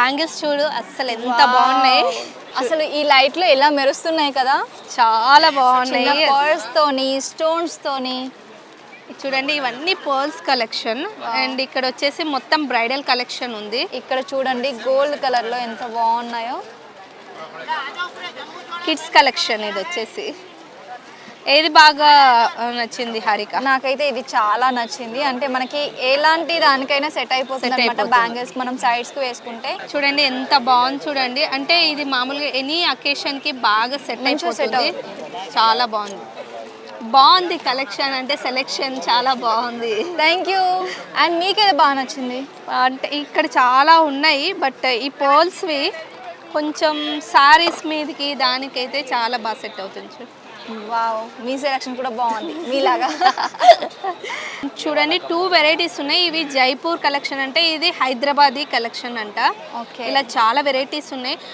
Bangles చూడు అసలు ఎంత బాగున్నాయి. అసలు ఈ లైట్ లో ఎలా మెరుస్తున్నాయి కదా, చాలా బాగున్నాయి. పర్ల్స్ తోని స్టోన్స్ తోని. చూడండి ఇవన్నీ పర్ల్స్ కలెక్షన్. అండ్ ఇక్కడ వచ్చేసి మొత్తం బ్రైడల్ కలెక్షన్ ఉంది. ఇక్కడ చూడండి గోల్డ్ కలర్ లో ఎంత బాగున్నాయో. కిడ్స్ కలెక్షన్ ఇది వచ్చేసి. ఏది బాగా నచ్చింది హారిక? నాకైతే ఇది చాలా నచ్చింది. అంటే మనకి ఎలాంటి దానికైనా సెట్ అయిపోతుంది అన్నమాట. బ్యాంగిల్స్ మనం సైడ్స్ కి వేసుకుంటే చూడండి ఎంత బాగుంది చూడండి. అంటే ఇది మామూలుగా ఎనీ అకేషన్ కి బాగా సెట్ అయిపోతుంది. చాలా బాగుంది కలెక్షన్. అంటే సెలెక్షన్ చాలా బాగుంది. Thank you. అండ్ మీకేది బాగా నచ్చింది? అంటే ఇక్కడ చాలా ఉన్నాయి, బట్ ఈ పర్ల్స్వి కొంచెం సారీస్ మీదకి దానికైతే చాలా బాగా సెట్ అవుతుంది. వావ్, మీ సెలెక్షన్ కూడా బాగుంది మీలాగా. చూడండి 2 వెరైటీస్ ఉన్నాయి. ఇవి జైపూర్ కలెక్షన్ అంటే ఇది హైదరాబాదీ కలెక్షన్ అంట. ఓకే, ఇలా చాలా వెరైటీస్ ఉన్నాయి.